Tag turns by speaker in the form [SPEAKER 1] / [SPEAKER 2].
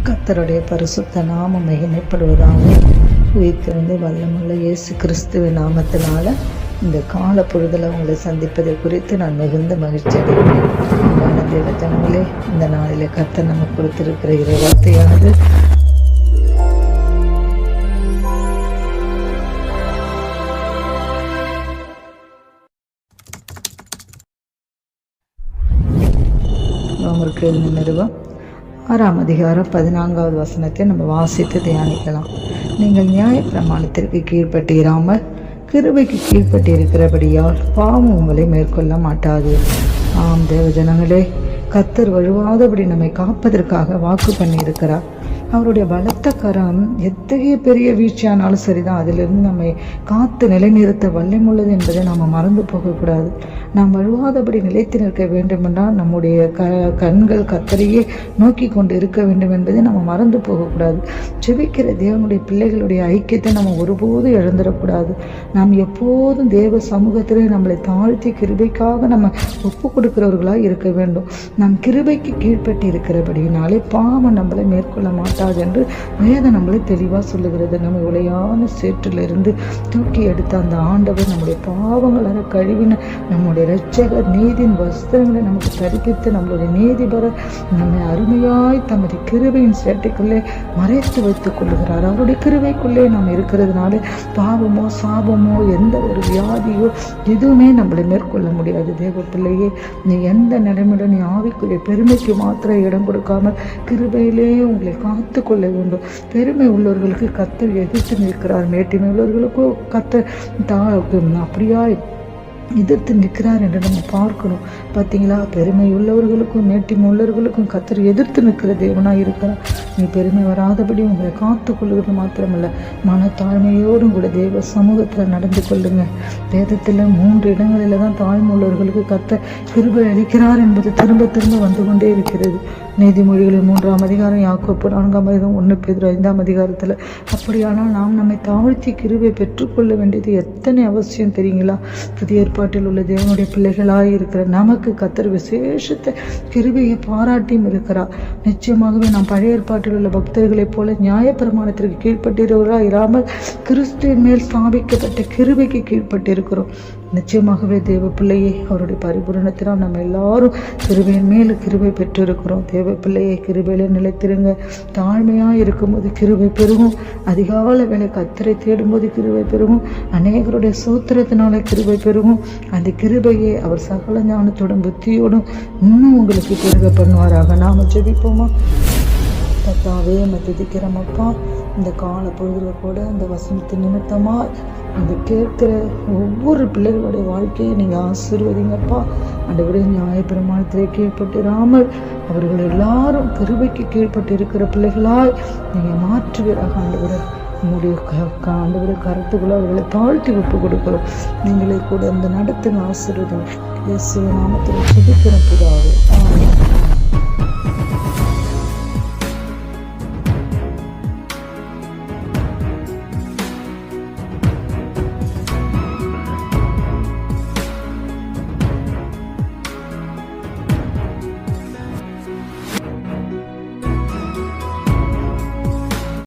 [SPEAKER 1] கர்த்தருடைய பரிசுத்த நாமம் மகிமைப்படுவதாக. உயிர்த்தெழுந்த வல்லமுள்ள இயேசு கிறிஸ்துவின் நாமத்தினால இந்த கால பொழுதில் உங்களை சந்திப்பதை குறித்து நான் மிகுந்த மகிழ்ச்சி அடைகிறேன். அன்பான தேவஜனங்களே, இந்த நாளில் கர்த்தர் நமக்கு கொடுத்திருக்கிற இறை வார்த்தையானது ரோமருக்கு எழுதின நிருபம் 6ஆம் அதிகாரம் 14வது வசனத்தை நம்ம வாசித்து தியானிக்கலாம். நீங்கள் நியாய பிரமாணத்திற்கு கீழ்ப்பட்டிராமல் கிருபைக்கு கீழ்ப்பட்டு இருக்கிறபடியால் பாவம் உங்களை மேற்கொள்ள மாட்டாது. ஆம் தேவஜனங்களே, கர்த்தர் வழுவாதபடி நம்மை காப்பதற்காக வாக்கு பண்ணி இருக்கிறார். அவருடைய பலத்த கரம் எத்தகைய பெரிய வீழ்ச்சியானாலும் சரிதான், அதிலிருந்து நம்மை காத்து நிலைநிறுத்த வல்லமுள்ளது என்பதை நாம் மறந்து போகக்கூடாது. நாம் வழுவாதபடி நிலைத்து நிற்க வேண்டுமென்றால் நம்முடைய கண்கள் கர்த்தரையே நோக்கி கொண்டு இருக்க வேண்டும் என்பதை நம்ம மறந்து போகக்கூடாது. ஜெபிக்கிற தேவனுடைய பிள்ளைகளுடைய ஐக்கியத்தை நம்ம ஒருபோதும் இழந்துடக்கூடாது. நாம் எப்போதும் தேவ சமூகத்திலே நம்மளை தாழ்த்தி கிருபைக்காக நம்ம ஒப்பு கொடுக்கிறவர்களாக இருக்க வேண்டும். நாம் கிருபைக்கு கீழ்ப்பட்டு இருக்கிறபடினாலே பாவம் நம்மளை மேற்கொள்ள மாட்டோம் என்று வேதம் நம்மளை தெளிவாக சொல்லுகிறது. நம்ம உளையான சேற்றிலிருந்து தூக்கி எடுத்த அந்த ஆண்டவர் நம்முடைய பாவங்களை கழுவின நம்முடைய இரட்சகர் நீதியின் வஸ்திரங்களை நமக்கு தரிப்பித்து நம்மளுடைய நீதிபர நம்மை அருமையாய் தமது கிருபையின் சேட்டைக்குள்ளே மறைத்து வைத்துக் கொள்ளுகிறார். அவருடைய கிருபைக்குள்ளே நாம் இருக்கிறதுனால பாவமோ சாபமோ எந்த ஒரு வியாதியோ எதுவுமே நம்மளை மேற்கொள்ள முடியாது. தேவ பிள்ளையே, நீ எந்த நிலைமையில நீ ஆவிக்குரிய பெருமைக்கு மாத்திரம் இடம் கொடுக்காமல் கிருபையிலே உங்களை காத்து கொள்ள வேண்டும். பெருமை உள்ளவர்களுக்கு கர்த்தர் எதிர்த்து நிற்கிறார், மேட்டிமை உள்ளவர்களுக்கும் கர்த்தர் அப்படியா எதிர்த்து நிற்கிறார் என்று நம்ம பார்க்கணும். பார்த்தீங்களா, பெருமை உள்ளவர்களுக்கும் மேட்டிமை உள்ளவர்களுக்கும் கர்த்தர் எதிர்த்து நிற்கிற தேவனாக இருக்கிறார். நீ பெருமை வராதபடி உங்களை காத்து கொள்ளுகிறது மாத்திரமல்ல, மனத்தாழ்மையோடும் கூட தேவ சமூகத்தில் நடந்து கொள்ளுங்க. வேதத்தில் 3 இடங்களில் தான் தாழ்மை உள்ளவர்களுக்கு கர்த்தர் கிருபை அளிக்கிறார் என்பது திரும்ப திரும்ப வந்து கொண்டே இருக்கிறது. நீதிமொழிகளில் 3ஆம் அதிகாரம், யாக்கோப்பு 4ஆம் அதிகாரம், 1 பேதுரு 5ஆம் அதிகாரத்தில். அப்படியானால் நாம் நம்மை தாழ்த்தி கிருபை பெற்றுக்கொள்ள வேண்டியது எத்தனை அவசியம் தெரியுங்களா? புதிய ஏற்பாட்டில் உள்ள தேவனுடைய பிள்ளைகளாக இருக்கிற நமக்கு கர்த்தர் விசேஷத்தை கிருபையை பாராட்டியும் இருக்கிறார். நிச்சயமாகவே நாம் பழைய ஏற்பாட்டில் உள்ள பக்தர்களைப் போல நியாய பிரமாணத்திற்கு கீழ்ப்பட்டிருக்கிறவர்களாக இராமல் கிறிஸ்துவின் மேல் ஸ்தாபிக்கப்பட்ட கிருபைக்கு கீழ்ப்பட்டிருக்கிறோம். நிச்சயமாகவே தேவ பிள்ளையை அவருடைய பரிபூரணத்தினால் நம்ம எல்லாரும் கிருபையின் மேல் கிருபை பெற்றிருக்கிறோம். தேவ பிள்ளையை கிருபையில நிலைத்திருங்க. தாழ்மையாக இருக்கும்போது கிருபை பெருகும். அதிகால வேலை கர்த்தரை தேடும்போது கிருபை பெருகும். அநேகருடைய சோத்திரத்தினால கிருபை பெருகும். அந்த கிருபையை அவர் சகல ஞானத்தோடும் புத்தியோடும் இன்னும் உங்களுக்கு பெருக பண்ணுவாராக. நாம ஜெபிப்போமா? கர்த்தாவே, துதிக்கிறோமப்பா. இந்த கால பொழுதுல கூட இந்த வசனத்தின் நிமித்தமாக அந்த கேட்கிற ஒவ்வொரு பிள்ளைகளுடைய வாழ்க்கையை நீங்கள் ஆசீர்வதிங்கப்பா. ஆண்டவரே, நியாய பிரமாணத்திலே கீழ்ப்பட்டிராமல் அவர்கள் எல்லாரும் கிருபைக்கு கீழ்ப்பட்டு இருக்கிற பிள்ளைகளாய் நீங்கள் மாற்றுவீராக. ஆண்டவரே, உங்களுடைய ஆண்டவரை கருத்துக்குள்ள அவர்களை தாழ்த்தி ஒப்பு கொடுக்கிறோம். நீங்களே கூட இந்த நடத்தின ஆசீர்வாதம் இயேசுவின் நாமத்தில் ஜெபிக்கிறோம் பிதாவே. ஆமென்.